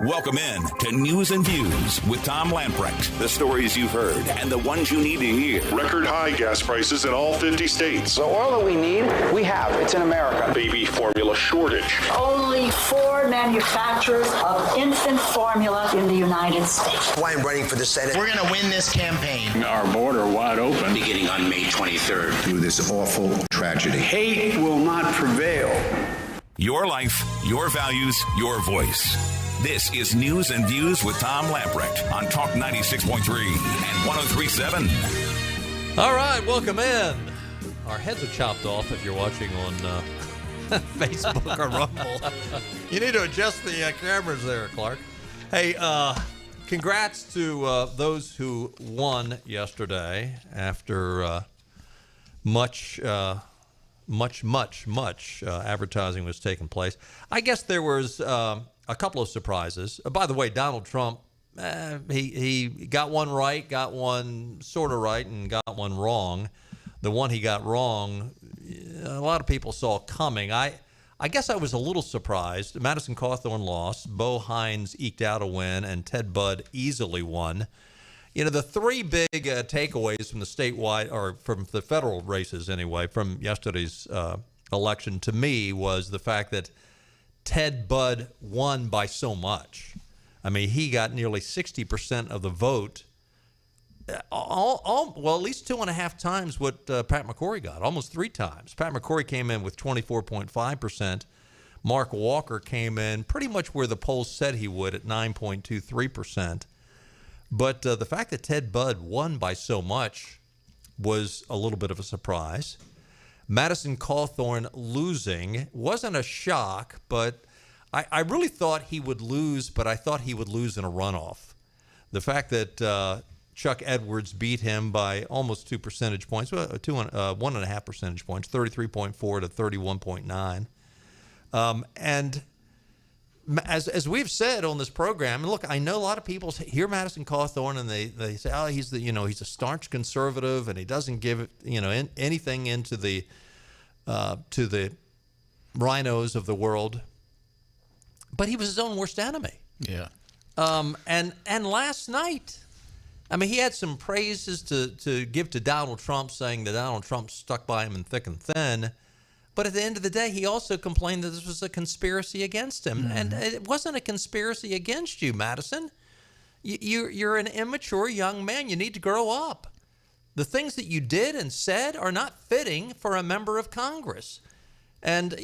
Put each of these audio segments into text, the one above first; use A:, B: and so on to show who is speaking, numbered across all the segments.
A: Welcome in to News and Views with Tom Lamprecht. The stories you've heard and the ones you need to hear.
B: Record high gas prices in all 50 states.
C: The oil that we need, we have. It's in America.
B: Baby formula shortage.
D: Only 4 manufacturers of infant formula in the United States.
E: Why I'm running for the Senate.
F: We're going to win this campaign.
G: Our border wide open.
H: Beginning on May 23rd.
I: Through this awful tragedy.
G: Hate will not prevail.
A: Your life, your values, your voice. This is News and Views with Tom Lamprecht on Talk 96.3 and 103.7.
J: All right, welcome in. Our heads are chopped off if you're watching on Facebook or Rumble. You need to adjust the cameras there, Clark. Hey, congrats to those who won yesterday after much advertising was taking place. I guess there was a couple of surprises. By the way, Donald Trump, he got one right, got one sort of right, and got one wrong. The one he got wrong, a lot of people saw coming. I guess I was a little surprised. Madison Cawthorn lost, Bo Hines eked out a win, and Ted Budd easily won. You know, the three big takeaways from the statewide, or from the federal races anyway, from yesterday's election to me was the fact that Ted Budd won by so much. I mean, he got nearly 60% of the vote, well, at least 2.5 times what Pat McCrory got, almost 3 times. Pat McCrory came in with 24.5%. Mark Walker came in pretty much where the polls said he would at 9.23%. But the fact that Ted Budd won by so much was a little bit of a surprise. Madison Cawthorn losing wasn't a shock, but I really thought he would lose, but I thought he would lose in a runoff. The fact that Chuck Edwards beat him by almost 2 percentage points, 1.5 percentage points, 33.4 to 31.9. And as we've said on this program, and look, I know a lot of people hear Madison Cawthorn and they say, oh, he's a staunch conservative and he doesn't give anything into the to the rhinos of the world. But he was his own worst enemy.
F: Yeah.
J: And last night, I mean, he had some praises to give to Donald Trump, saying that Donald Trump stuck by him in thick and thin. But at the end of the day, he also complained that this was a conspiracy against him. Mm-hmm. And it wasn't a conspiracy against you, Madison. You're an immature young man. You need to grow up. The things that you did and said are not fitting for a member of Congress. And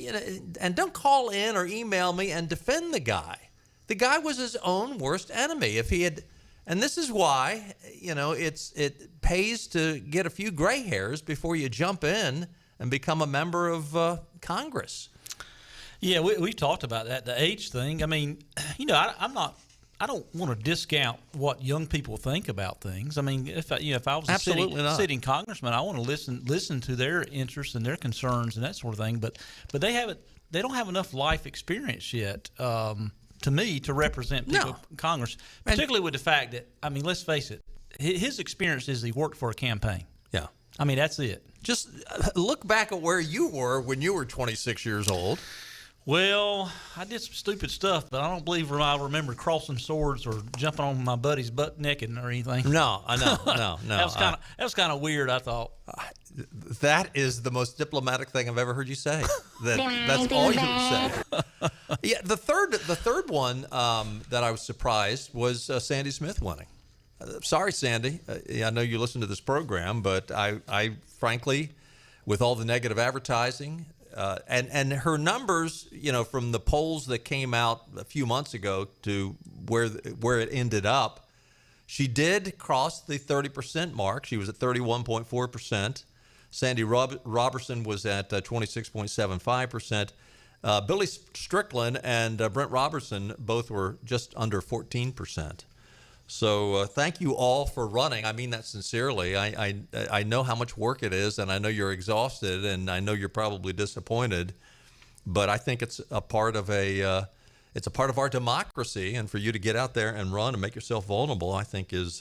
J: don't call in or email me and defend the guy. The guy was his own worst enemy. If he had, and this is why, it pays to get a few gray hairs before you jump in and become a member of Congress.
F: Yeah, we've talked about that, the age thing. I mean, I don't want to discount what young people think about things. I mean, if I was a sitting congressman, I want to listen to their interests and their concerns and that sort of thing. But they don't have enough life experience yet, to me, to represent people in Congress. Particularly with the fact that, I mean, let's face it, his experience is he worked for a campaign.
J: Yeah,
F: I mean, that's it.
J: Just look back at where you were when you were 26 years old.
F: Well, I did some stupid stuff, but I don't believe I remember crossing swords or jumping on my buddy's butt naked or anything.
J: No.
F: That was kind of weird, I thought.
J: That is the most diplomatic thing I've ever heard you say. That's all you say. Yeah, the third one that I was surprised was Sandy Smith winning. Sorry, Sandy. I know you listen to this program, but I frankly, with all the negative advertising. And her numbers, from the polls that came out a few months ago to where it ended up, she did cross the 30% mark. She was at 31.4%. Sandy Robertson was at 26.75%. Billy Strickland and Brent Robertson both were just under 14%. So thank you all for running. I mean that sincerely. I know how much work it is, and I know you're exhausted, and I know you're probably disappointed. But I think it's a part of our democracy, and for you to get out there and run and make yourself vulnerable, I think is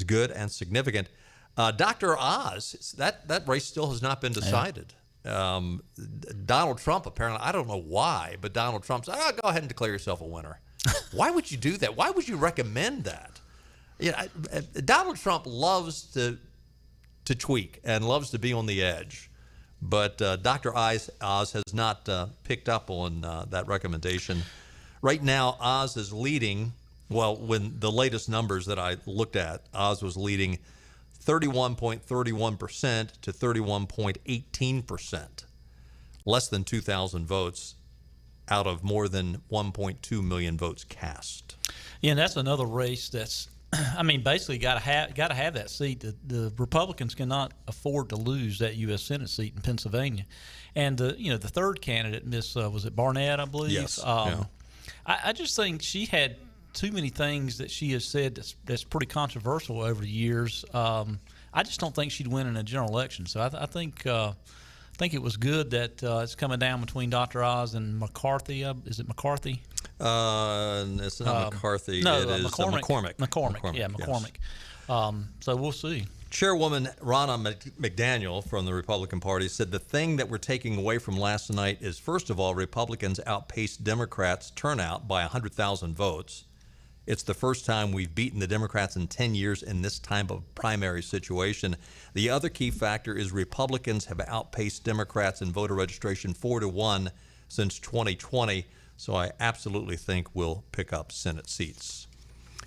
J: good and significant. Dr. Oz, that race still has not been decided. Donald Trump apparently, I don't know why, but Donald Trump's, go ahead and declare yourself a winner. Why would you do that? Why would you recommend that? Donald Trump loves to tweak and loves to be on the edge. But Dr. Oz has not picked up on that recommendation. Right now, Oz is leading. Well, when the latest numbers that I looked at, Oz was leading 31.31% to 31.18%, less than 2,000 votes out of more than 1.2 million votes cast.
F: Yeah, and that's another race that's, I mean, basically got to have that seat. The Republicans cannot afford to lose that U.S. Senate seat in Pennsylvania, and the third candidate, Miss was it Barnett, I believe.
J: Yes.
F: I just think she had too many things that she has said that's pretty controversial over the years. I just don't think she'd win in a general election. So I think it was good that it's coming down between Dr. Oz and McCarthy. Is it McCarthy?
J: It's not McCarthy.
F: No,
J: it is McCormick.
F: McCormick. Yeah, McCormick. Yes. So we'll see.
J: Chairwoman Ronna McDaniel from the Republican Party said the thing that we're taking away from last night is, first of all, Republicans outpaced Democrats' turnout by 100,000 votes. It's the first time we've beaten the Democrats in 10 years in this type of primary situation. The other key factor is Republicans have outpaced Democrats in voter registration 4-1 since 2020. So I absolutely think we'll pick up Senate seats.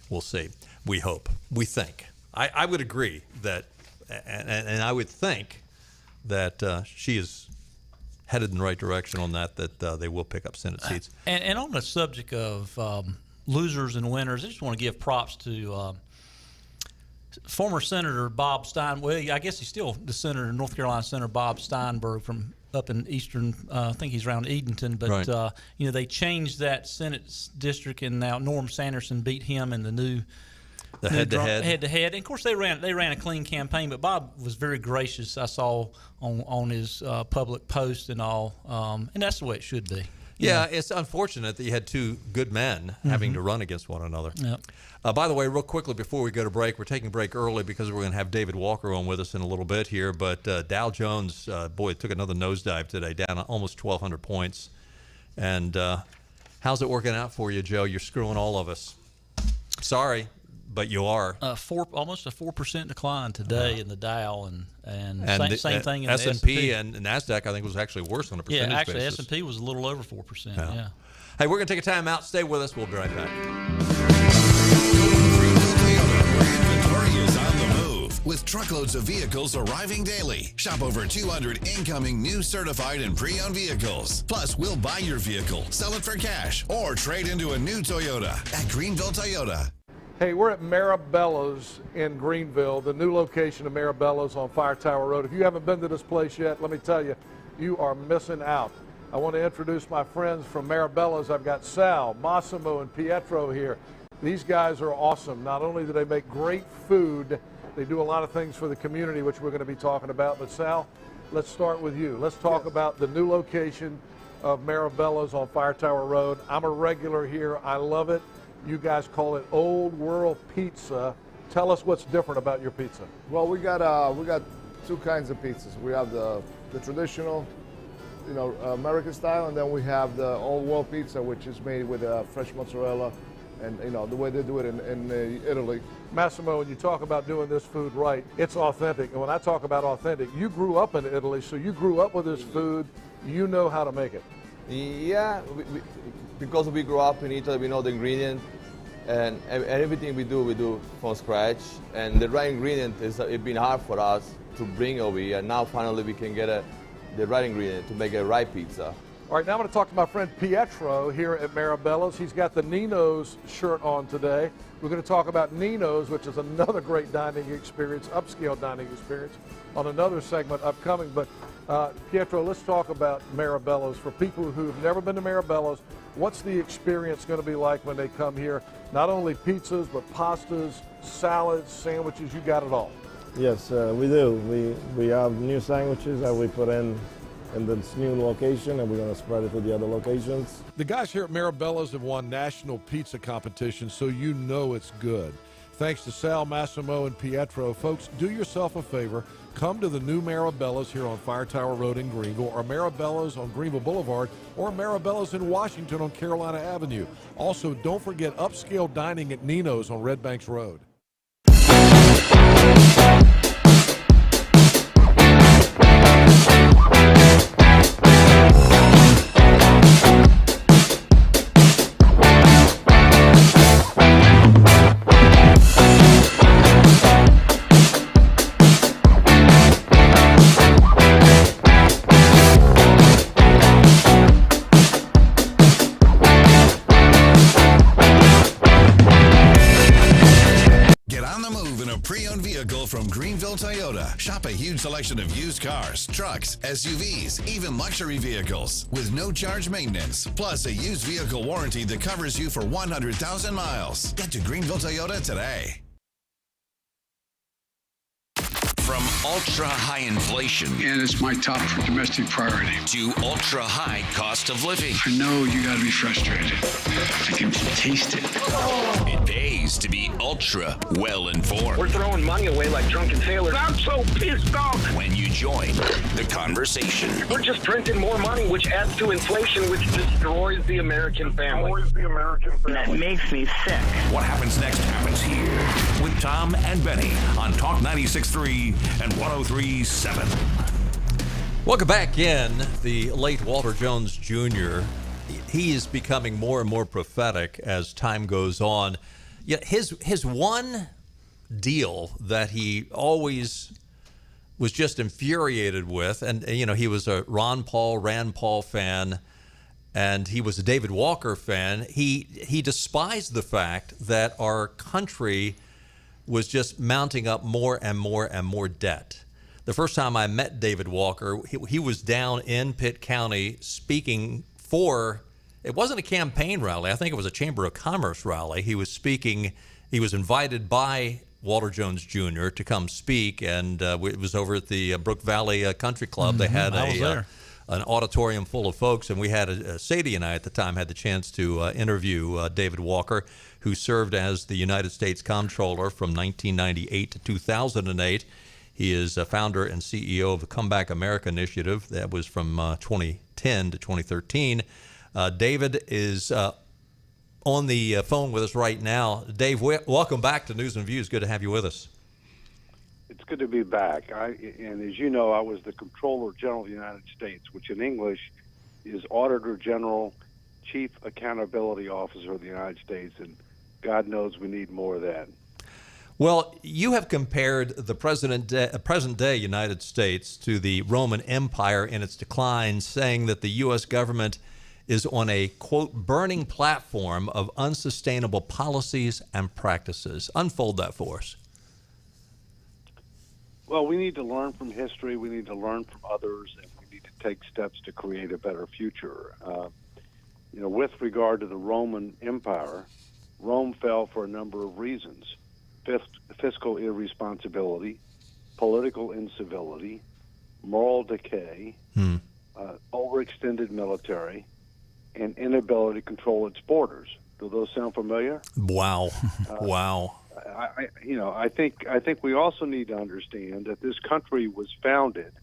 J: We'll see. We hope. We think. I would agree that, and I would think that she is headed in the right direction on that they will pick up Senate seats.
F: And on the subject of losers and winners, I just want to give props to former Senator Bob Stein. Well, I guess he's still the senator, North Carolina Senator Bob Steinberg from up in eastern, I think he's around Edenton. But,
J: right.
F: They changed that Senate district, and now Norm Sanderson beat him in the new head-to-head. And, of course, they ran a clean campaign, but Bob was very gracious, I saw, on his public post and all. And that's the way it should be.
J: Yeah, it's unfortunate that you had two good men having to run against one another.
F: Yep.
J: By the way, real quickly before we go to break, we're taking a break early because we're going to have David Walker on with us in a little bit here. But Dow Jones, it took another nosedive today, down almost 1,200 points. And how's it working out for you, Joe? You're screwing all of us. Sorry, but you are.
F: Almost a 4% decline today in the Dow, and same thing in
J: S&P
F: the S&P.
J: and NASDAQ, I think, was actually worse on a percentage basis.
F: Yeah, actually, S&P was a little over 4%. Yeah.
J: Hey, we're going to take a time out. Stay with us. We'll be right back.
A: Inventory is on the move
E: with truckloads of vehicles arriving daily. Shop over 200 incoming new certified and pre-owned vehicles. Plus, we'll buy your vehicle, sell it for cash, or trade into a new Toyota at Greenville Toyota.
H: Hey, we're at Maribella's in Greenville, the new location of Maribella's on Fire Tower Road. If you haven't been to this place yet, let me tell you, you are missing out. I want to introduce my friends from Maribella's. I've got Sal, Massimo, and Pietro here. These guys are awesome. Not only do they make great food, they do a lot of things for the community, which we're going to be talking about. But Sal, let's start with you. Let's talk about the new location of Maribella's on Fire Tower Road. I'm a regular here. I love it. You guys call it Old World Pizza. Tell us what's different about your pizza.
K: Well, we got two kinds of pizzas. We have the traditional, American style, and then we have the Old World Pizza, which is made with fresh mozzarella, and the way they do it in Italy.
H: Massimo, when you talk about doing this food right, it's authentic. And when I talk about authentic, you grew up in Italy, so you grew up with this food. You know how to make it.
L: Yeah, because we grew up in Italy, we know the ingredient, and everything we do from scratch. And the right ingredient it's been hard for us to bring over here. And now finally we can get the right ingredient to make a right pizza.
H: All right, now I'm going to talk to my friend Pietro here at Maribella's. He's got the Nino's shirt on today. We're going to talk about Nino's, which is another great dining experience, upscale dining experience, on another segment upcoming. But Pietro, let's talk about Maribella's. For people who've never been to Maribella's, what's the experience going to be like when they come here? Not only pizzas, but pastas, salads, sandwiches, you got it all.
K: Yes, we do. We have new sandwiches that we put in this new location, and we're going to spread it to the other locations.
H: The guys here at Maribella's have won national pizza competitions, so you know it's good. Thanks to Sal, Massimo, and Pietro. Folks, do yourself a favor. Come to the new Marabellas here on Fire Tower Road in Greenville, or Marabellas on Greenville Boulevard, or Marabellas in Washington on Carolina Avenue. Also, don't forget upscale dining at Nino's on Red Banks Road.
E: Pre-owned vehicle from Greenville Toyota. Shop a huge selection of used cars, trucks, SUVs, even luxury vehicles with no charge maintenance. Plus a used vehicle warranty that covers you for 100,000 miles. Get to Greenville Toyota today.
A: From ultra-high inflation.
G: And it's my top domestic priority.
A: To ultra-high cost of living.
G: I know you got to be frustrated. I can taste it.
A: It pays to be ultra well-informed.
M: We're throwing money away like drunken sailors. I'm so pissed off.
A: When you join the conversation.
M: We're just printing more money, which adds to inflation, which destroys the American family.
D: That makes me sick.
A: What happens next happens here with Tom and Benny on Talk 96.3 and 103.7.
J: Welcome back in. The late Walter Jones Jr., he is becoming more and more prophetic as time goes on. Yet his one deal that he always was just infuriated with, and he was a Rand Paul fan, and he was a David Walker fan. He despised the fact that our country was just mounting up more and more and more debt. The first time I met David Walker, he was down in Pitt County speaking for, it wasn't a campaign rally, I think it was a Chamber of Commerce rally. He was speaking, he was invited by Walter Jones Jr. to come speak, and it was over at the Brook Valley Country Club. They had an auditorium full of folks, and we had Sadie and I at the time had the chance to interview David Walker, who served as the United States Comptroller from 1998 to 2008. He is a founder and CEO of the Comeback America Initiative. That was from 2010 to 2013. David is on the phone with us right now. Dave, welcome back to News and Views. Good to have you with us.
N: It's good to be back. And as you know, I was the Comptroller General of the United States, which in English is Auditor General, Chief Accountability Officer of the United States, and God knows we need more of that.
J: Well, you have compared the present-day United States to the Roman Empire in its decline, saying that the U.S. government is on a, quote, burning platform of unsustainable policies and practices. Unfold that for us.
N: Well, we need to learn from history. We need to learn from others, and we need to take steps to create a better future. With regard to the Roman Empire, Rome fell for a number of reasons. Fiscal irresponsibility, political incivility, moral decay, overextended military, and inability to control its borders. Do those sound familiar?
J: Wow. Wow.
N: I think we also need to understand that this country was founded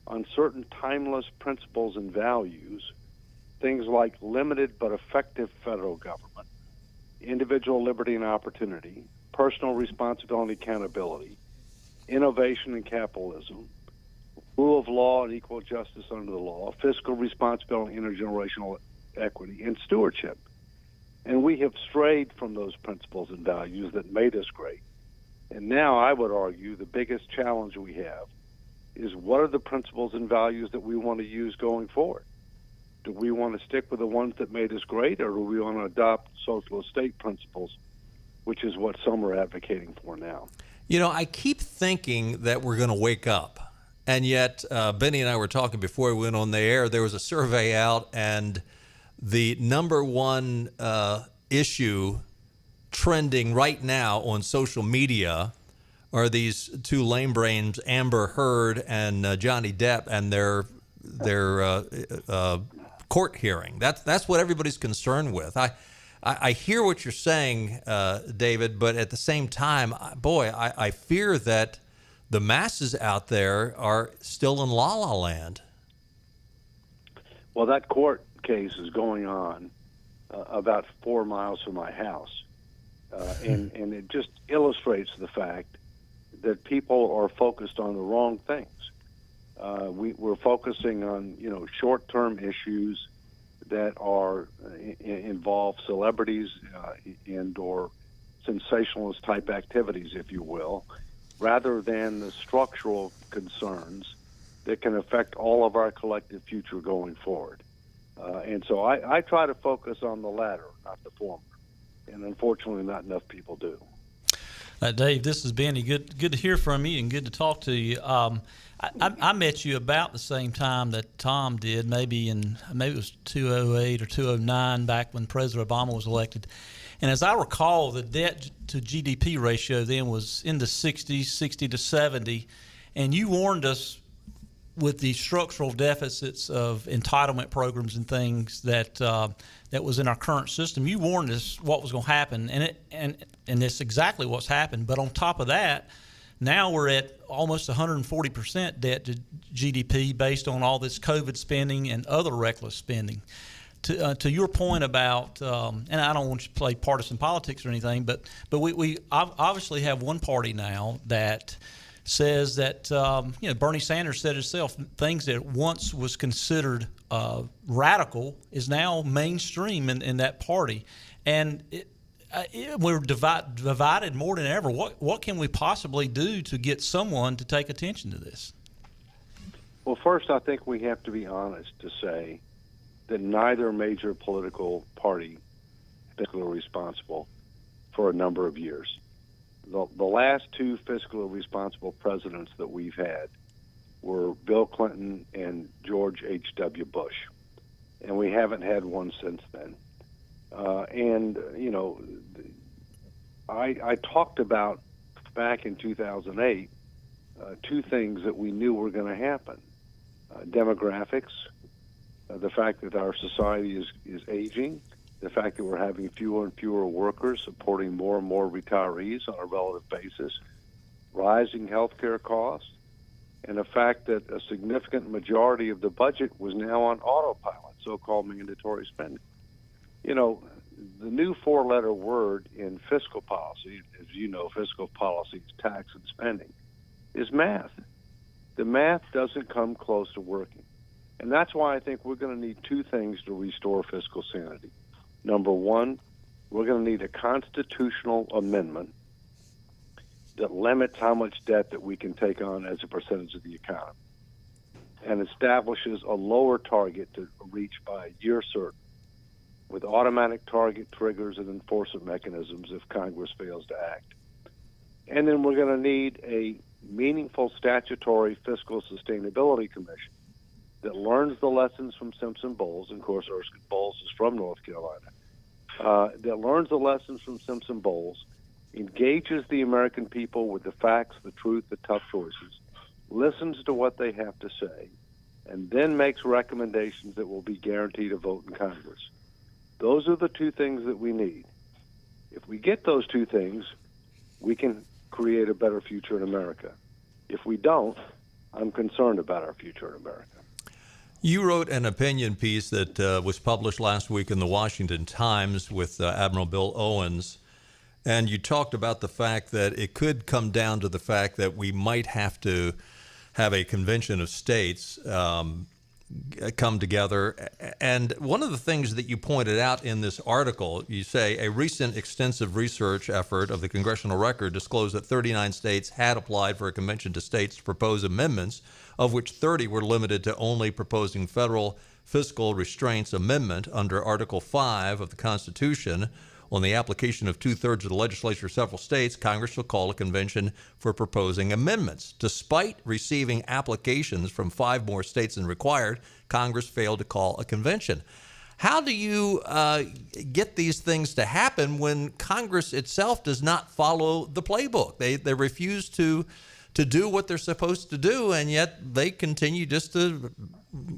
N: on certain timeless principles and values, things like limited but effective federal government, individual liberty and opportunity, personal responsibility and accountability, innovation and capitalism, rule of law and equal justice under the law, fiscal responsibility, intergenerational equity, and stewardship. And we have strayed from those principles and values that made us great. And now I would argue the biggest challenge we have is what are the principles and values that we want to use going forward? Do we want to stick with the ones that made us great, or do we want to adopt socialist state principles, which is what some are advocating for now?
J: I keep thinking that we're going to wake up. And yet, Benny and I were talking before we went on the air. There was a survey out, and the number one issue trending right now on social media are these two lame brains, Amber Heard and Johnny Depp, and their court hearing. That's what everybody's concerned with. I hear what you're saying, David, but at the same time, boy, I fear that the masses out there are still in la-la land.
N: Well, that court case is going on about 4 miles from my house, and it just illustrates the fact that people are focused on the wrong things. We're focusing on short-term issues that are involve celebrities and or sensationalist type activities, if you will, rather than the structural concerns that can affect all of our collective future going forward. And so I try to focus on the latter, not the former. And unfortunately, not enough people do.
F: Dave, this is Benny. Good to hear from you and good to talk to you. I met you about the same time that Tom did, maybe it was 2008 or 2009, back when President Obama was elected. And as I recall, the debt to GDP ratio then was in the 60s, 60 to 70, and you warned us with the structural deficits of entitlement programs and things that was in our current system. You warned us what was going to happen, and it's exactly what's happened. But on top of that, now we're at almost 140% debt to GDP based on all this COVID spending and other reckless spending. To your point about, and I don't want you to play partisan politics or anything, but we obviously have one party now that says that Bernie Sanders said himself, things that once was considered radical is now mainstream in that party, and we're divided more than ever. What can we possibly do to get someone to take attention to this?
N: Well, first, I think we have to be honest to say that neither major political party is fiscally responsible for a number of years. The last two fiscally responsible presidents that we've had were Bill Clinton and George H.W. Bush, and we haven't had one since then. I talked about back in 2008 two things that we knew were going to happen. Demographics, the fact that our society is aging, the fact that we're having fewer and fewer workers supporting more and more retirees on a relative basis, rising healthcare costs, and the fact that a significant majority of the budget was now on autopilot, so-called mandatory spending. The new four-letter word in fiscal policy, as you know, fiscal policy is tax and spending, is math. The math doesn't come close to working. And that's why I think we're going to need two things to restore fiscal sanity. Number one, we're going to need a constitutional amendment that limits how much debt that we can take on as a percentage of the economy and establishes a lower target to reach by year certain with automatic target triggers and enforcement mechanisms if Congress fails to act. And then we're going to need a meaningful statutory fiscal sustainability commission that learns the lessons from Simpson-Bowles, and of course Erskine Bowles is from North Carolina, that learns the lessons from Simpson-Bowles, engages the American people with the facts, the truth, the tough choices, listens to what they have to say, and then makes recommendations that will be guaranteed a vote in Congress. Those are the two things that we need. If we get those two things, we can create a better future in America. If we don't, I'm concerned about our future in America.
J: You wrote an opinion piece that was published last week in the Washington Times with Admiral Bill Owens, and you talked about the fact that it could come down to the fact that we might have to have a convention of states come together. And one of the things that you pointed out in this article, you say a recent extensive research effort of the Congressional Record disclosed that 39 states had applied for a convention to states to propose amendments, of which 30 were limited to only proposing federal fiscal restraints amendment under Article 5 of the Constitution. On the application of two-thirds of the legislature of several states, Congress shall call a convention for proposing amendments. Despite receiving applications from 5 more states than required, Congress failed to call a convention. How do you get these things to happen when Congress itself does not follow the playbook? They refuse to do what they're supposed to do, and yet they continue just to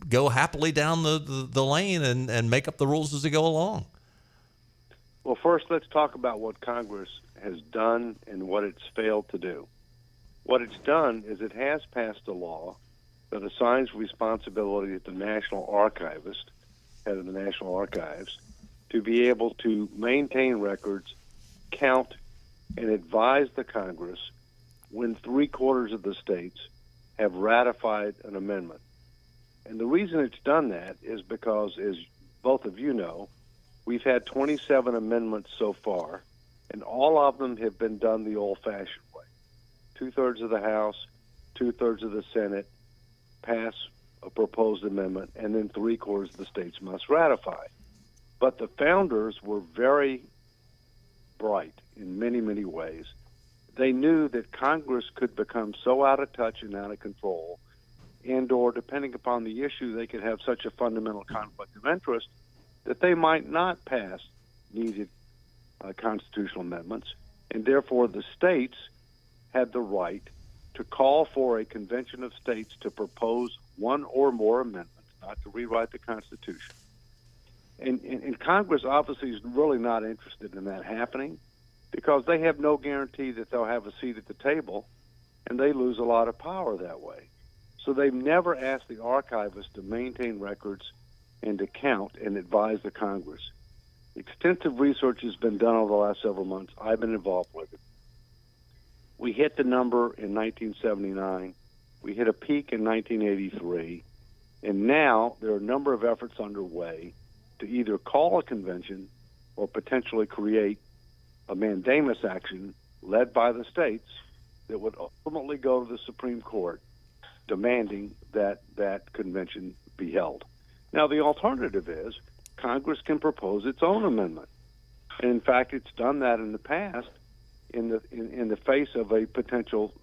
J: go happily down the lane and make up the rules as they go along.
N: Well, first, let's talk about what Congress has done and what it's failed to do. What it's done is it has passed a law that assigns responsibility to the National Archivist, head of the National Archives, to be able to maintain records, count, and advise the Congress when 3/4 of the states have ratified an amendment. And the reason it's done that is because, as both of you know, we've had 27 amendments so far, and all of them have been done the old-fashioned way. 2/3 of the House, 2/3 of the Senate pass a proposed amendment, and then 3/4 of the states must ratify. But the founders were very bright in many, many ways. They knew that Congress could become so out of touch and out of control, and or depending upon the issue, they could have such a fundamental conflict of interest that they might not pass needed constitutional amendments, and therefore the states had the right to call for a convention of states to propose one or more amendments, not to rewrite the Constitution. And Congress obviously is really not interested in that happening because they have no guarantee that they'll have a seat at the table, and they lose a lot of power that way. So they've never asked the archivist to maintain records and to count and advise the Congress. Extensive research has been done over the last several months. I've been involved with it. We hit the number in 1979. We hit a peak in 1983. And now there are a number of efforts underway to either call a convention or potentially create a mandamus action led by the states that would ultimately go to the Supreme Court demanding that that convention be held. Now, the alternative is Congress can propose its own amendment. And in fact, it's done that in the past in the face of a potential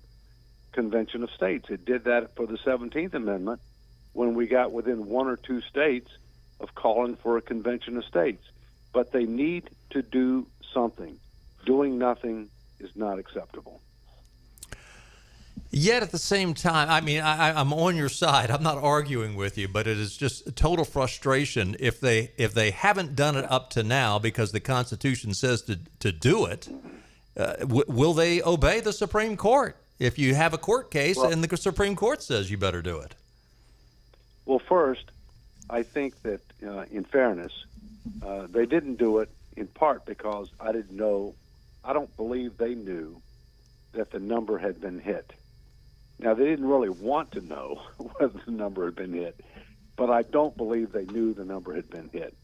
N: convention of states. It did that for the 17th Amendment when we got within one or two states of calling for a convention of states. But they need to do something. Doing nothing is not acceptable.
J: Yet at the same time, I mean, I'm on your side. I'm not arguing with you, but it is just total frustration if they haven't done it up to now because the Constitution says to do it. Will they obey the Supreme Court if you have a court case and the Supreme Court says you better do it?
N: Well, first, I think that in fairness, they didn't do it in part because I don't believe they knew that the number had been hit. Now, they didn't really want to know whether the number had been hit, but I don't believe they knew the number had been hit.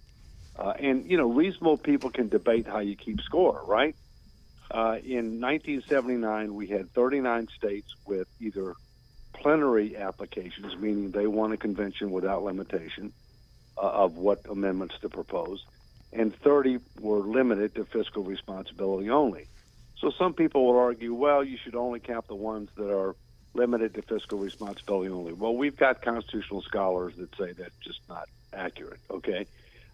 N: And, reasonable people can debate how you keep score, right? In 1979, we had 39 states with either plenary applications, meaning they won a convention without limitation of what amendments to propose, and 30 were limited to fiscal responsibility only. So some people will argue, well, you should only count the ones that are limited to fiscal responsibility only. Well, we've got constitutional scholars that say that's just not accurate, okay?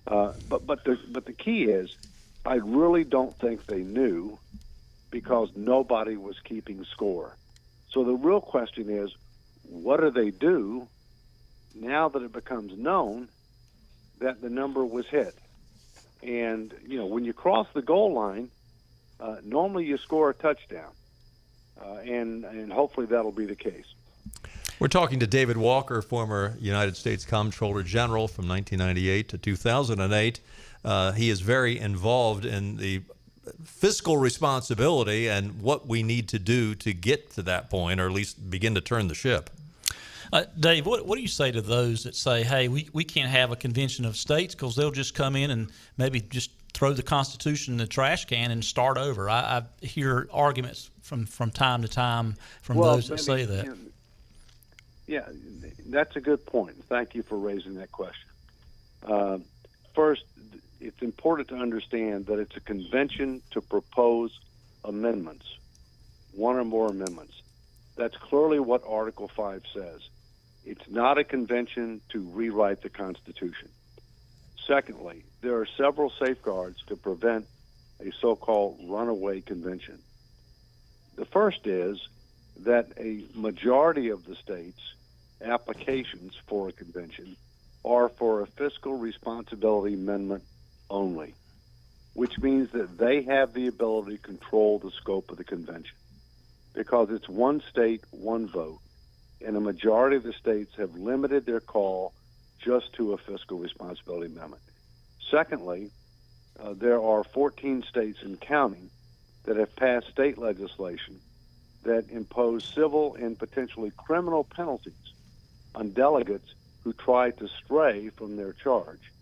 N: But the key is I really don't think they knew because nobody was keeping score. So the real question is, what do they do now that it becomes known that the number was hit? And, when you cross the goal line, normally you score a touchdown. And hopefully that'll be the case.
J: We're talking to David Walker, former United States Comptroller General from 1998 to 2008. He is very involved in the fiscal responsibility and what we need to do to get to that point, or at least begin to turn the ship.
F: Dave, what do you say to those that say, hey, we can't have a convention of states because they'll just come in and maybe just throw the Constitution in the trash can and start over? I hear arguments from time to time from those that say that.
N: Yeah, that's a good point. Thank you for raising that question. First, it's important to understand that it's a convention to propose amendments, one or more amendments. That's clearly what Article 5 says. It's not a convention to rewrite the Constitution. Secondly, there are several safeguards to prevent a so-called runaway convention. The first is that a majority of the states' applications for a convention are for a fiscal responsibility amendment only. which means that they have the ability to control the scope of the convention, because it's one state, one vote, and a majority of the states have limited their call just to a fiscal responsibility amendment. Secondly, there are 14 states and counting that have passed state legislation that impose civil and potentially criminal penalties on delegates who try to stray from their charge,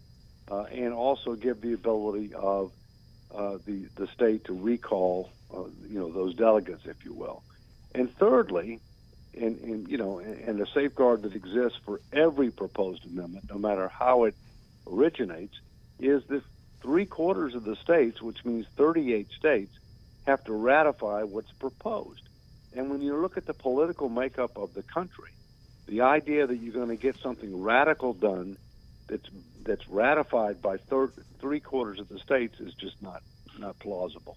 N: and also give the ability of the state to recall, those delegates, if you will. And thirdly, and a safeguard that exists for every proposed amendment, no matter how it originates, is that 3/4 of the states, which means 38 states, have to ratify what's proposed. And when you look at the political makeup of the country, the idea that you're going to get something radical done that's ratified by 3/4 of the states is just not plausible.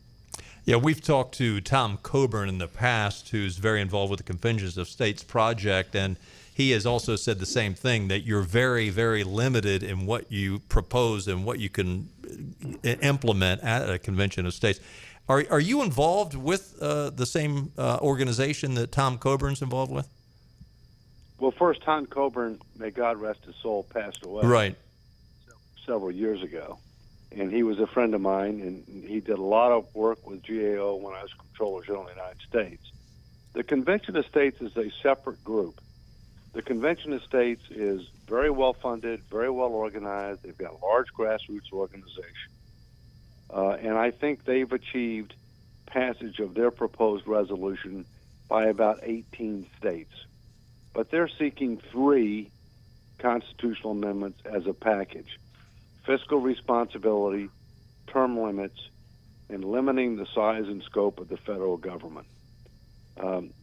J: Yeah, we've talked to Tom Coburn in the past, who's very involved with the Conventions of States project, and he has also said the same thing, that you're very, very limited in what you propose and what you can implement at a Convention of States. Are you involved with the same organization that Tom Coburn's involved with?
N: Well, first, Tom Coburn, may God rest his soul, passed away
J: right
N: several years ago. And he was a friend of mine, and he did a lot of work with GAO when I was Comptroller General of the United States. The Convention of States is a separate group. The Convention of States is very well funded, very well organized. They've got a large grassroots organization. And I think they've achieved passage of their proposed resolution by about 18 states. But they're seeking 3 constitutional amendments as a package: fiscal responsibility, term limits, and limiting the size and scope of the federal government.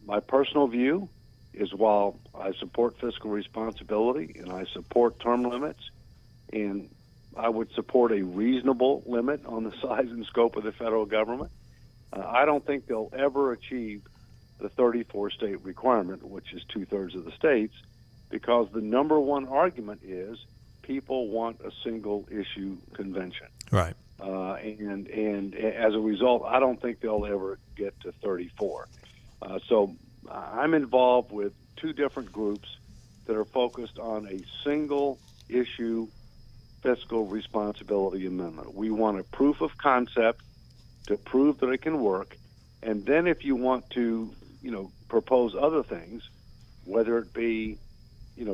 N: My personal view is, while I support fiscal responsibility and I support term limits, and I would support a reasonable limit on the size and scope of the federal government, I don't think they'll ever achieve the 34-state requirement, which is 2/3 of the states, because the number one argument is people want a single-issue convention.
J: Right.
N: And as a result, I don't think they'll ever get to 34. So I'm involved with 2 different groups that are focused on a single-issue fiscal responsibility amendment. We want a proof of concept to prove that it can work, and then if you want to, propose other things, whether it be,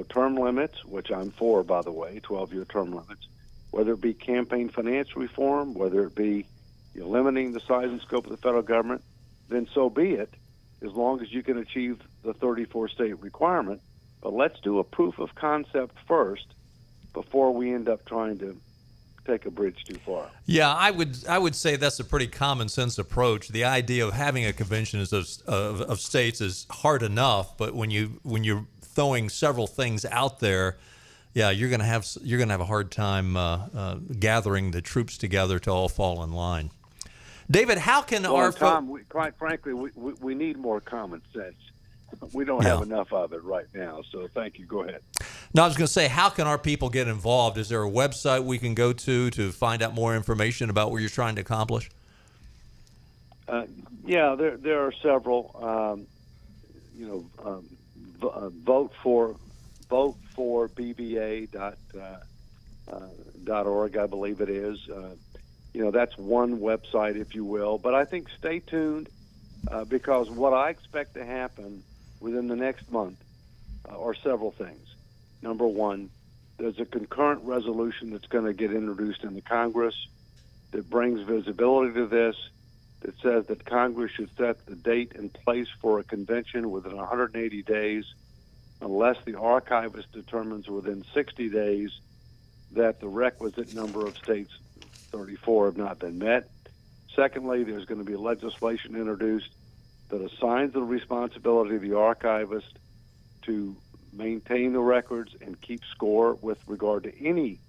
N: term limits, which I'm for, by the way, 12-year term limits, whether it be campaign finance reform, whether it be limiting the size and scope of the federal government, then so be it, as long as you can achieve the 34-state requirement. But let's do a proof of concept first before we end up trying to take a bridge too far.
J: Yeah, I would say that's a pretty common sense approach. The idea of having a convention of states is hard enough, but when you're throwing several things out there, yeah, you're gonna have a hard time gathering the troops together to all fall in line. David, how can
N: Tom, quite frankly, we need more common sense. We don't have enough of it right now, so thank you. Go ahead.
J: No, I was going to say, how can our people get involved? Is there a website we can go to find out more information about what you're trying to accomplish?
N: Yeah, there are several. voteforbba.org, I believe it is. That's one website, if you will. But I think stay tuned, because what I expect to happen within the next month are several things. Number one, there's a concurrent resolution that's going to get introduced in the Congress that brings visibility to this, that says that Congress should set the date and place for a convention within 180 days, unless the archivist determines within 60 days that the requisite number of states, 34, have not been met. Secondly, there's going to be legislation introduced that assigns the responsibility of the archivist to maintain the records and keep score with regard to any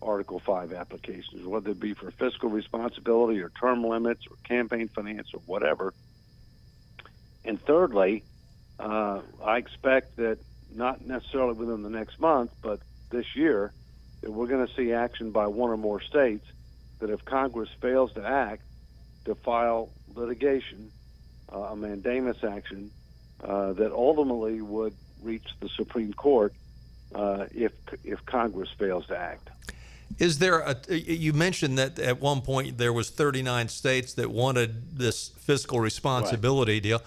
N: Article 5 applications, whether it be for fiscal responsibility or term limits or campaign finance or whatever. And thirdly, I expect that not necessarily within the next month, but this year, that we're going to see action by one or more states that if Congress fails to act, to file litigation, a mandamus action, that ultimately would reach the Supreme Court if Congress fails to act.
J: Is there you mentioned that at one point there was 39 states that wanted this fiscal responsibility deal.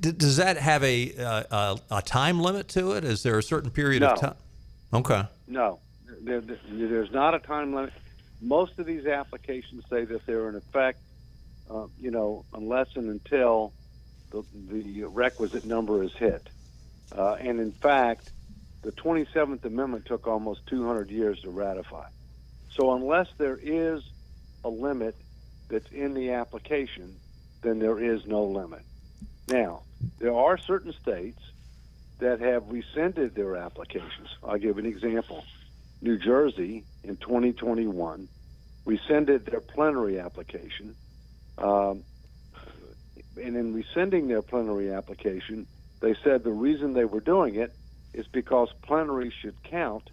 J: Does that have a time limit to it? Is there a certain period of time? Okay.
N: No, there's not a time limit. Most of these applications say that they're in effect, unless and until the requisite number is hit. And in fact, the 27th Amendment took almost 200 years to ratify. So unless there is a limit that's in the application, then there is no limit. Now, there are certain states that have rescinded their applications. I'll give an example. New Jersey, in 2021, rescinded their plenary application. And in rescinding their plenary application, they said the reason they were doing it is because plenary should count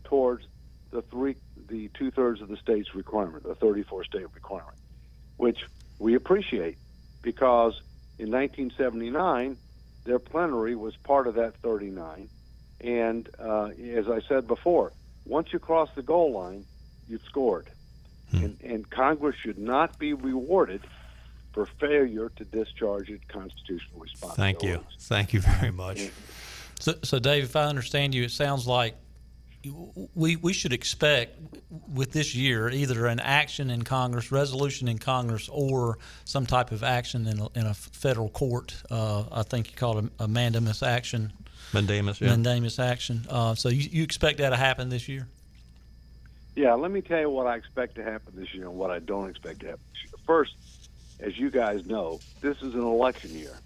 N: towards the two-thirds of the state's requirement, the 34-state requirement, which we appreciate because in 1979, their plenary was part of that 39. And as I said before, once you cross the goal line, you've scored. And Congress should not be rewarded for failure to discharge its constitutional responsibilities.
J: Thank you very much.
F: So Dave, if I understand you, it sounds like we should expect with this year either an action in Congress, resolution in Congress, or some type of action in a federal court. I think you called it a mandamus action. Mandamus action. So you expect that to happen this year?
N: Yeah, let me tell you what I expect to happen this year and what I don't expect to happen this year. First, as you guys know, this is an election year.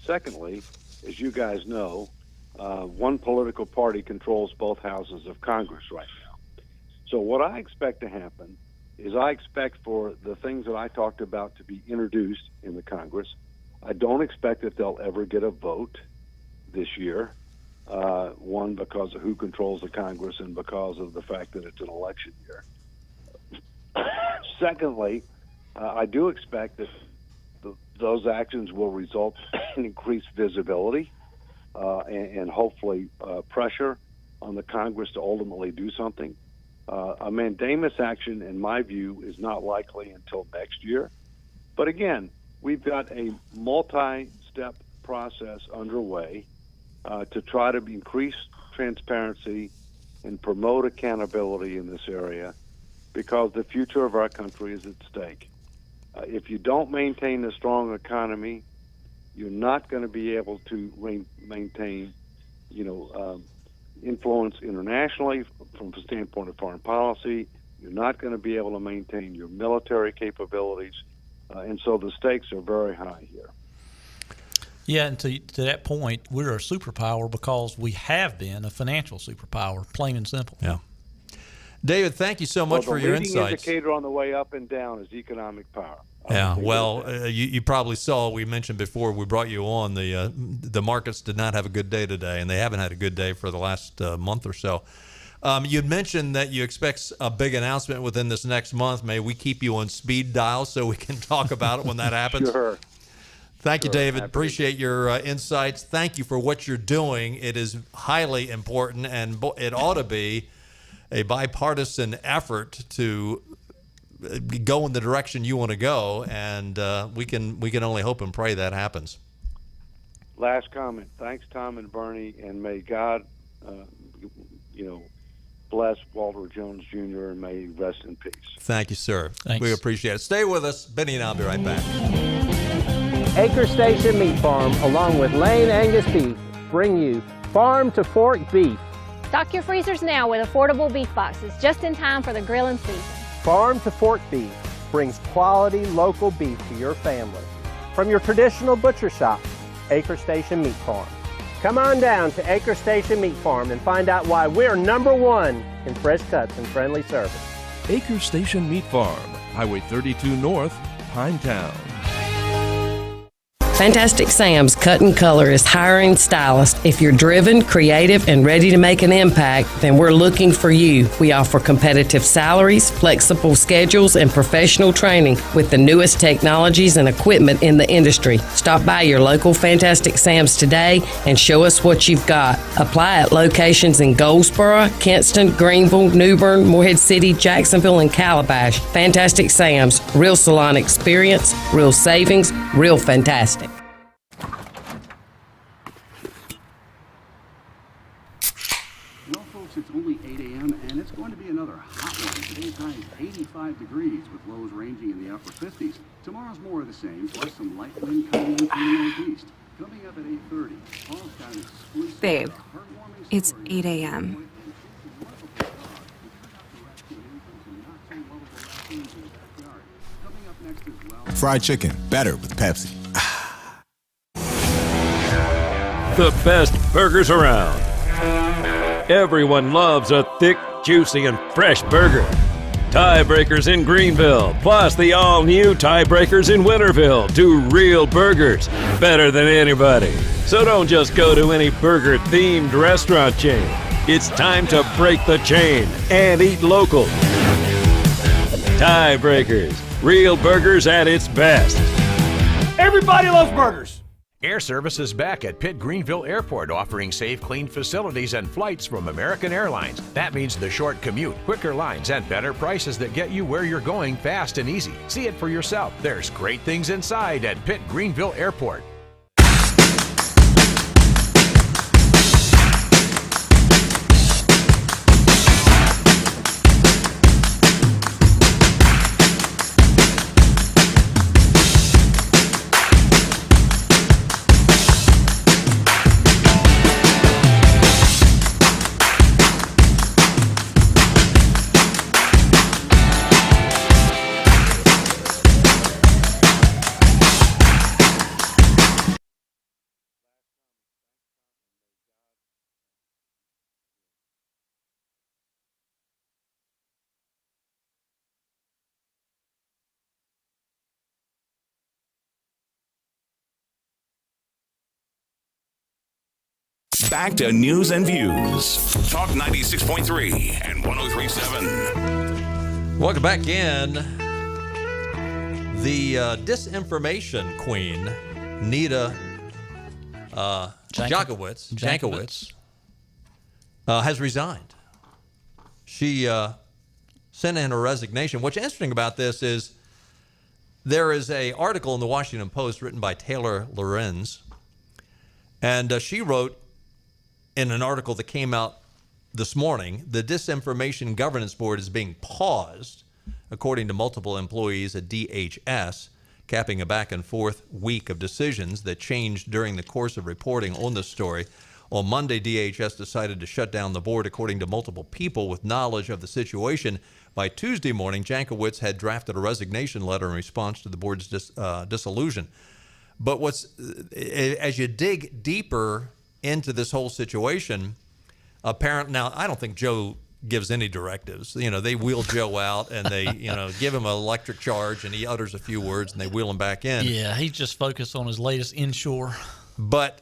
N: Secondly, as you guys know, one political party controls both houses of Congress right now. So what I expect to happen is I expect for the things that I talked about to be introduced in the Congress. I don't expect that they'll ever get a vote this year, one, because of who controls the Congress and because of the fact that it's an election year. Secondly, I do expect that those actions will result in increased visibility and hopefully pressure on the Congress to ultimately do something. A mandamus action, in my view, is not likely until next year. But again, we've got a multi-step process underway to try to increase transparency and promote accountability in this area because the future of our country is at stake. If you don't maintain a strong economy, you're not going to be able to maintain, influence internationally from the standpoint of foreign policy. You're not going to be able to maintain your military capabilities. And so the stakes are very high here.
F: Yeah, and to that point, we're a superpower because we have been a financial superpower, plain and simple.
J: Yeah. David, thank you so much for your insights.
N: The leading indicator on the way up and down is economic power.
J: Yeah, well, you probably saw, we mentioned before we brought you on, the markets did not have a good day today, and they haven't had a good day for the last month or so. You'd mentioned that you expect a big announcement within this next month. May we keep you on speed dial so we can talk about it when that happens?
N: Sure.
J: Thank you, David. Appreciate your insights. Thank you for what you're doing. It is highly important, and it ought to be a bipartisan effort to go in the direction you want to go, and we can only hope and pray that happens.
N: Last comment. Thanks, Tom and Bernie, and may God, bless Walter Jones Jr. and may he rest in peace.
J: Thank you, sir.
F: Thanks.
J: We appreciate it. Stay with us. Benny and I'll be right back.
O: Acre Station Meat Farm, along with Lane Angus Beef, bring you Farm to Fork Beef.
P: Stock your freezers now with affordable beef boxes, just in time for the grilling season.
O: Farm to Fork Beef brings quality local beef to your family. From your traditional butcher shop, Acre Station Meat Farm. Come on down to Acre Station Meat Farm and find out why we're #1 in fresh cuts and friendly service.
Q: Acre Station Meat Farm, Highway 32 North, Pinetown. Fantastic Sam's Cut and Color is hiring stylists. If you're driven, creative, and ready to make an impact, then we're looking for you. We offer competitive salaries, flexible schedules, and professional training with the newest technologies and equipment in the industry. Stop by your local Fantastic Sam's today and show us what you've got. Apply at locations in Goldsboro, Kinston, Greenville, New Bern, Morehead City, Jacksonville, and Calabash. Fantastic Sam's, real salon experience, real savings, real fantastic.
R: Well, folks, it's only 8 a.m. and it's going to be another hot one. Today's high is 85 degrees with lows ranging in the upper 50s. Tomorrow's more of the same, plus some light wind coming in from the northeast. Coming up at 8:30, Paul's got an exclusive.
S: Babe, it's 8 a.m.
T: Fried chicken, better with Pepsi.
U: The best burgers around. Everyone loves a thick, juicy, and fresh burger. Tiebreakers in Greenville, plus the all-new Tiebreakers in Winterville. Do real burgers better than anybody. So don't just go to any burger-themed restaurant chain. It's time to break the chain and eat local. Tiebreakers, real burgers at its best.
V: Everybody loves burgers. Air Service is back at Pitt Greenville Airport, offering safe, clean facilities and flights from American Airlines. That means the short commute, quicker lines, and better prices that get you where you're going fast and easy. See it for yourself. There's great things inside at Pitt Greenville Airport.
A: Back to news and views. Talk 96.3 and 103.7.
J: Welcome back in. The disinformation queen, Nita Jankowicz, has resigned. She sent in her resignation. What's interesting about this is there is an article in the Washington Post written by Taylor Lorenz, and she wrote in an article that came out this morning, the Disinformation Governance Board is being paused, according to multiple employees at DHS, capping a back and forth week of decisions that changed during the course of reporting on this story. On Monday, DHS decided to shut down the board, according to multiple people with knowledge of the situation. By Tuesday morning, Jankowicz had drafted a resignation letter in response to the board's dissolution. But as you dig deeper into this whole situation, apparently, now I don't think Joe gives any directives. They wheel Joe out and they, give him an electric charge and he utters a few words and they wheel him back in.
F: Yeah, he's just focused on his latest inshore.
J: But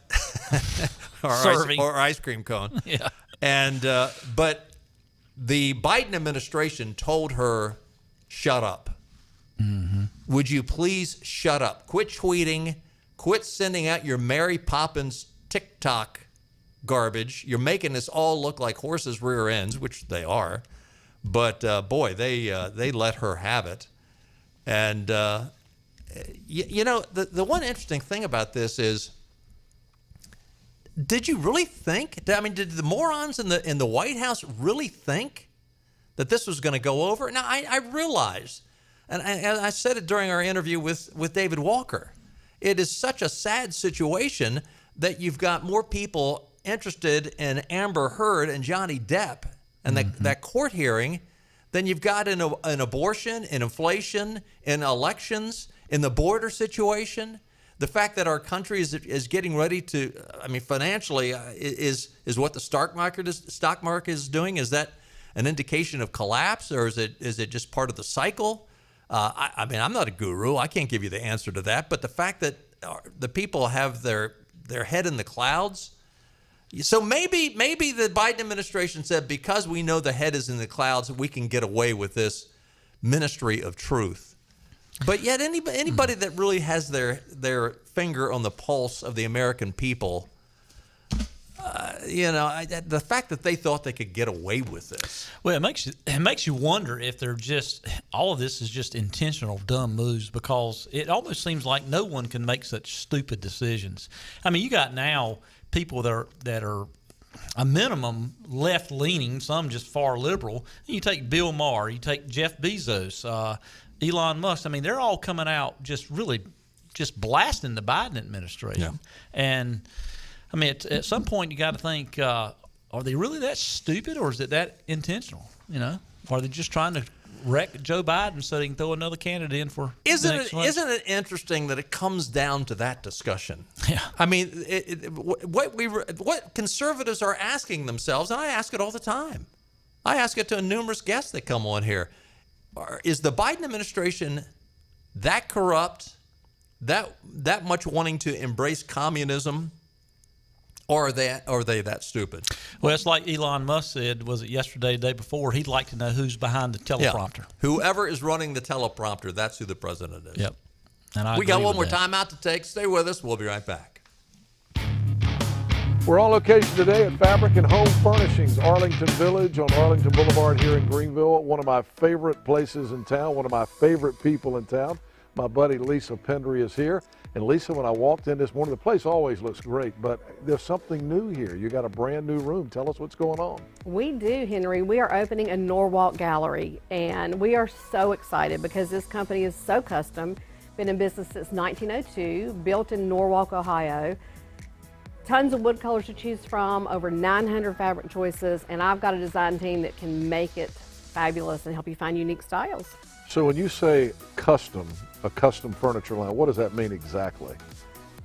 J: or ice cream cone.
F: Yeah.
J: And but the Biden administration told her, shut up.
F: Mm-hmm.
J: Would you please shut up? Quit tweeting. Quit sending out your Mary Poppins TikTok garbage. You're making us all look like horses' rear ends, which they are. But boy, they let her have it. And the one interesting thing about this is, did you really think? Did the morons in the White House really think that this was going to go over? Now I realize, and I said it during our interview with David Walker, it is such a sad situation that you've got more people interested in Amber Heard and Johnny Depp and that court hearing than you've got in abortion, in inflation, in elections, in the border situation. The fact that our country is getting ready to, financially, is what the stock market is doing. Is that an indication of collapse, or is it just part of the cycle? I'm not a guru. I can't give you the answer to that. But the fact that the people have their head in the clouds. So maybe the Biden administration said, because we know the head is in the clouds, we can get away with this ministry of truth. But yet anybody that really has their finger on the pulse of the American people, the fact that they thought they could get away with this.
F: Well, it makes you wonder if they're just, all of this is just intentional dumb moves, because it almost seems like no one can make such stupid decisions. I mean, you got now people that are a minimum left leaning, some just far liberal. You take Bill Maher, you take Jeff Bezos, Elon Musk. I mean, they're all coming out just blasting the Biden administration. Yeah. And I mean, at some point, you got to think: are they really that stupid, or is it that intentional? Are they just trying to wreck Joe Biden so they can throw another candidate in for? Isn't
J: it interesting that it comes down to that discussion?
F: Yeah.
J: I mean, what conservatives are asking themselves, and I ask it all the time. I ask it to numerous guests that come on here: is the Biden administration that corrupt, that much wanting to embrace communism? Or are they that stupid?
F: Well, it's like Elon Musk said, was it yesterday, the day before, he'd like to know who's behind the teleprompter.
J: Yeah. Whoever is running the teleprompter, that's who the president is.
F: Yep. And
J: we got one more time out to take. Stay with us. We'll be right back.
H: We're on location today at Fabric and Home Furnishings, Arlington Village on Arlington Boulevard here in Greenville. One of my favorite places in town, one of my favorite people in town. My buddy Lisa Pendry is here. And Lisa, when I walked in this morning, the place always looks great, but there's something new here. You got a brand new room. Tell us what's going on.
B: We do, Henry. We are opening a Norwalk gallery, and we are so excited because this company is so custom. Been in business since 1902, built in Norwalk, Ohio. Tons of wood colors to choose from, over 900 fabric choices, and I've got a design team that can make it fabulous and help you find unique styles.
H: So when you say custom, a custom furniture line, what does that mean exactly?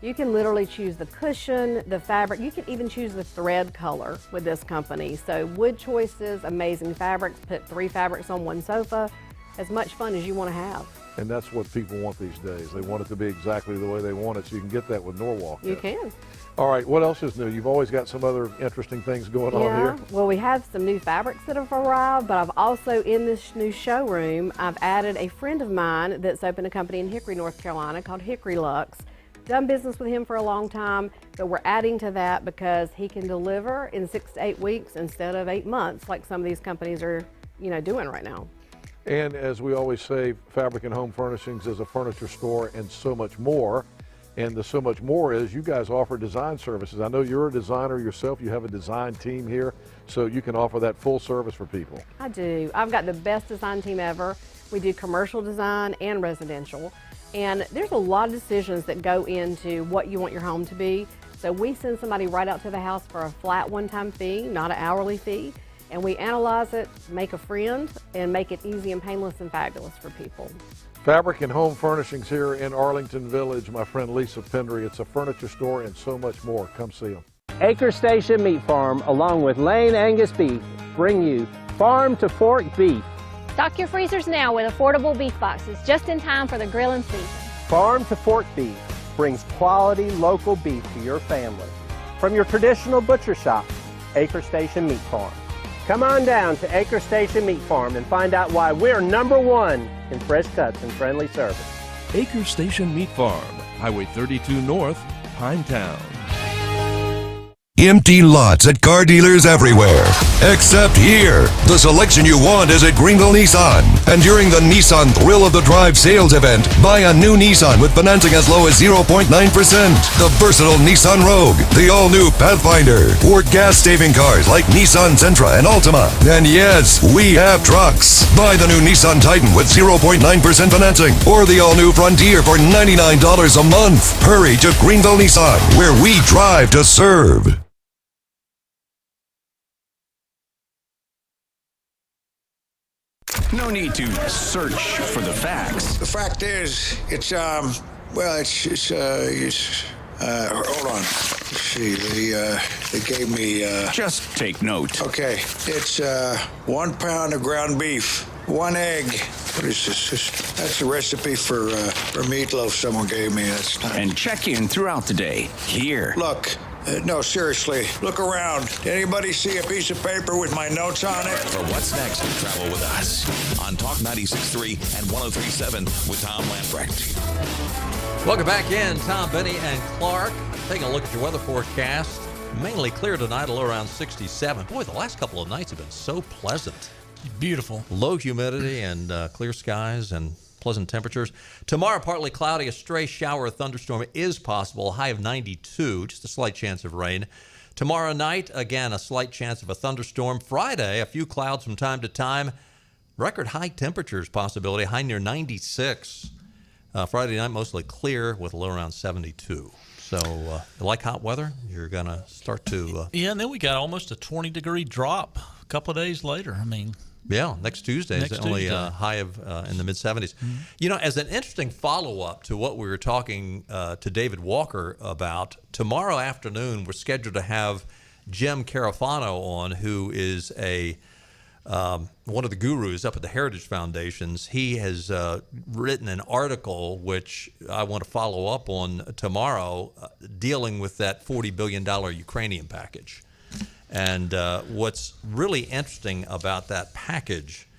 B: You can literally choose the cushion, the fabric. You can even choose the thread color with this company. So wood choices, amazing fabrics, put 3 fabrics on one sofa, as much fun as you want to have.
H: And that's what people want these days. They want it to be exactly the way they want it, so you can get that with Norwalk.
B: You can.
H: All right, what else is new? You've always got some other interesting things going on here.
B: Well, we have some new fabrics that have arrived, but I've also, in this new showroom, I've added a friend of mine that's opened a company in Hickory, North Carolina called Hickory Luxe. Done business with him for a long time, but we're adding to that because he can deliver in 6 to 8 weeks instead of 8 months like some of these companies are, doing right now.
H: And as we always say, Fabric and Home Furnishings is a furniture store and so much more. And the so much more is you guys offer design services. I know you're a designer yourself. You have a design team here, so you can offer that full service for people.
B: I do. I've got the best design team ever. We do commercial design and residential. And there's a lot of decisions that go into what you want your home to be. So we send somebody right out to the house for a flat one-time fee, not an hourly fee. And we analyze it, make a friend, and make it easy and painless and fabulous for people.
H: Fabric and Home Furnishings here in Arlington Village. My friend Lisa Pendry. It's a furniture store and so much more. Come see them.
O: Acre Station Meat Farm, along with Lane Angus Beef, bring you farm to fork beef.
P: Stock your freezers now with affordable beef boxes just in time for the grilling season.
O: Farm to fork beef brings quality local beef to your family. From your traditional butcher shop, Acre Station Meat Farm. Come on down to Acre Station Meat Farm and find out why we're #1 in fresh cuts and friendly service.
C: Acre Station Meat Farm, Highway 32 North, Pinetown.
W: Empty lots at car dealers everywhere, except here. The selection you want is at Greenville Nissan. And during the Nissan Thrill of the Drive sales event, buy a new Nissan with financing as low as 0.9%. The versatile Nissan Rogue, the all-new Pathfinder, or gas-saving cars like Nissan Sentra and Altima. And yes, we have trucks. Buy the new Nissan Titan with 0.9% financing, or the all-new Frontier for $99 a month. Hurry to Greenville Nissan, where we drive to serve.
A: No need to search for the facts.
I: The fact is, hold on. Let's see, they gave me,
A: Just take note.
I: Okay, it's 1 pound of ground beef, 1 egg. What is this? That's a recipe for meatloaf someone gave me. That's not...
E: And check in throughout the day. Here.
I: Look. No, seriously. Look around. Anybody see a piece of paper with my notes on it?
A: For what's next, travel with us on Talk 96.3 and 103.7 with Tom Lamprecht.
J: Welcome back in. Tom, Benny, and Clark. Taking a look at your weather forecast. Mainly clear tonight, a low around 67. Boy, the last couple of nights have been so pleasant.
F: Beautiful.
J: Low humidity and clear skies and pleasant temperatures. Tomorrow, partly cloudy. A stray shower or thunderstorm is possible. High of 92. Just a slight chance of rain. Tomorrow night, again, a slight chance of a thunderstorm. Friday, a few clouds from time to time. Record high temperatures possibility. High near 96. Friday night, mostly clear with a low around 72. So, you like hot weather? You're going to start to...
F: yeah, and then we got almost a 20-degree drop a couple of days later. I mean...
J: Yeah, next Tuesday is only a high of in the mid-70s. Mm-hmm. You know, as an interesting follow-up to what we were talking to David Walker about, tomorrow afternoon we're scheduled to have Jim Carafano on, who is one of the gurus up at the Heritage Foundations. He has written an article, which I want to follow up on tomorrow, dealing with that $40 billion Ukrainian package. And what's really interesting about that package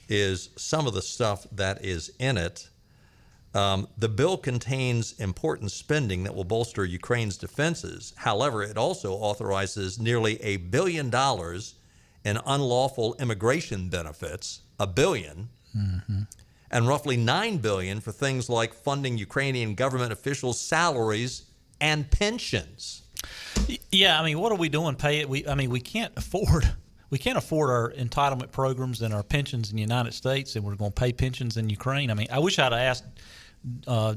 J: is some of the stuff that is in it. The bill contains important spending that will bolster Ukraine's defenses. However, it also authorizes nearly $1 billion in unlawful immigration benefits, $1 billion, and roughly $9 billion for things like funding Ukrainian government officials' salaries and pensions.
F: Yeah, I mean, what are we doing? We can't afford our entitlement programs and our pensions in the United States, and we're going to pay pensions in Ukraine. I mean, I wish I'd asked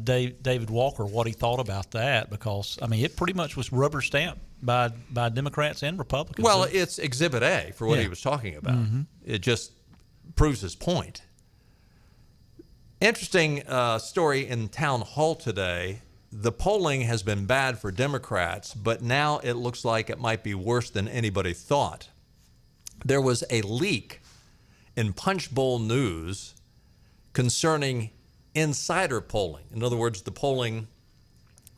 F: David Walker what he thought about that, because I mean, it pretty much was rubber stamped by Democrats and Republicans.
J: Well, it's Exhibit A for what he was talking about. Mm-hmm. It just proves his point. Interesting story in Town Hall today. The polling has been bad for Democrats, but now it looks like it might be worse than anybody thought. There was a leak in Punchbowl News concerning insider polling. In other words, the polling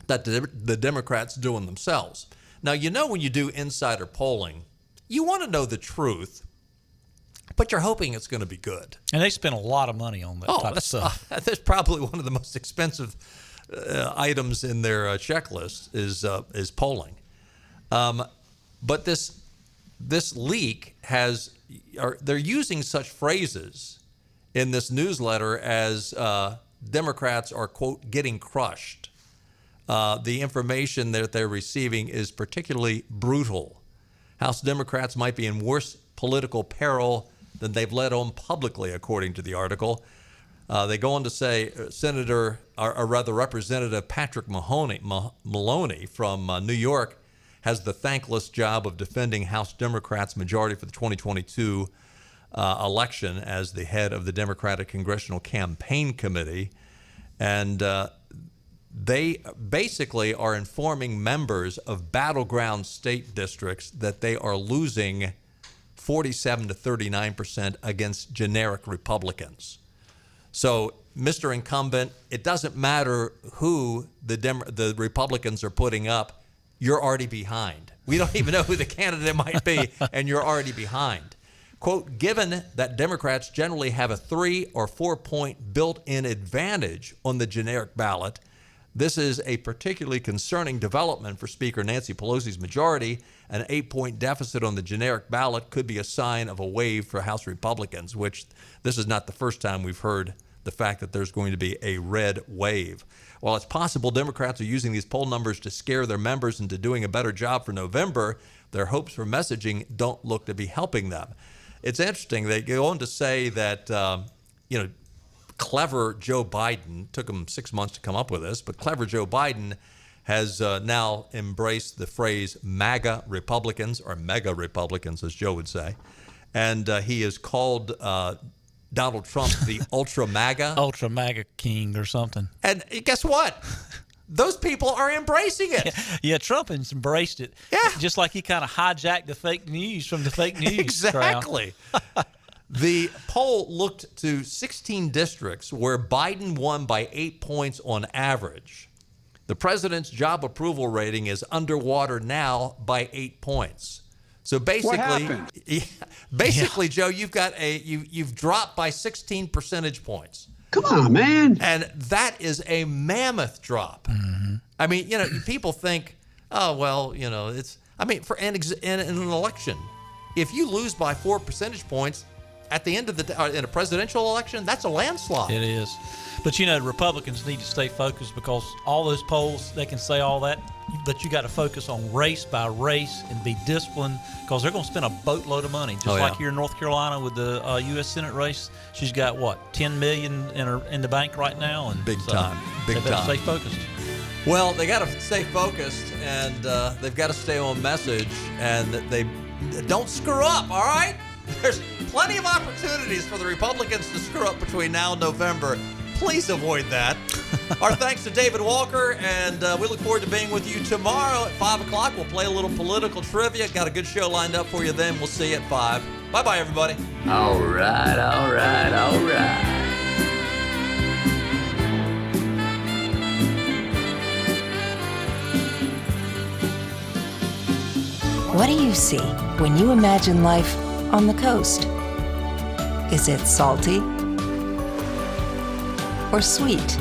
J: that the Democrats do on themselves. Now, you know, when you do insider polling, you want to know the truth, but you're hoping it's going to be good.
F: And they spend a lot of money on that type of stuff.
J: That's probably one of the most expensive items in their checklist is polling. But this leak they're using such phrases in this newsletter as Democrats are, quote, getting crushed. The information that they're receiving is particularly brutal. House Democrats might be in worse political peril than they've let on publicly, according to the article. They go on to say Representative Patrick Maloney from New York has the thankless job of defending House Democrats' majority for the 2022 election as the head of the Democratic Congressional Campaign Committee. And they basically are informing members of battleground state districts that they are losing 47 to 39% against generic Republicans. So, Mr. Incumbent, it doesn't matter who the Republicans are putting up, you're already behind. We don't even know who the candidate might be, and you're already behind. Quote, given that Democrats generally have a 3 or 4 point built-in advantage on the generic ballot, this is a particularly concerning development for Speaker Nancy Pelosi's majority. An 8-point deficit on the generic ballot could be a sign of a wave for House Republicans, which this is not the first time we've heard the fact that there's going to be a red wave. While it's possible Democrats are using these poll numbers to scare their members into doing a better job for November, their hopes for messaging don't look to be helping them. It's interesting. They go on to say that, clever Joe Biden, took him 6 months to come up with this, but clever Joe Biden has now embraced the phrase MAGA Republicans, or mega Republicans, as Joe would say. And he has called Donald Trump the Ultra MAGA.
F: Ultra MAGA king or something.
J: And guess what? Those people are embracing it.
F: Yeah, Trump has embraced it. Yeah. Just like he kind of hijacked the fake news from the fake news
J: Exactly. The poll looked to 16 districts where Biden won by 8 points on average. The president's job approval rating is underwater now by 8 points. So basically, Joe, you've dropped by 16 percentage points.
G: Come on, man.
J: And that is a mammoth drop.
F: Mm-hmm.
J: I mean, people think, oh, well, it's, for in an election, if you lose by 4 percentage points at the end of in a presidential election, that's a landslide.
F: It is. But, Republicans need to stay focused because all those polls, they can say all that, but you got to focus on race by race and be disciplined because they're going to spend a boatload of money. Just like here in North Carolina with the U.S. Senate race, she's got, $10 million in the bank right now? And
J: Big
F: so
J: time.
F: They better stay focused.
J: Well, they got to stay focused, and they've got to stay on message, and they don't screw up, all right? There's plenty of opportunities for the Republicans to screw up between now and November. Please avoid that. Our thanks to David Walker, and we look forward to being with you tomorrow at 5 o'clock. We'll play a little political trivia. Got a good show lined up for you then. We'll see you at 5. Bye-bye, everybody.
G: All right, all right, all right.
K: What do you see when you imagine life on the coast? Is it salty or sweet?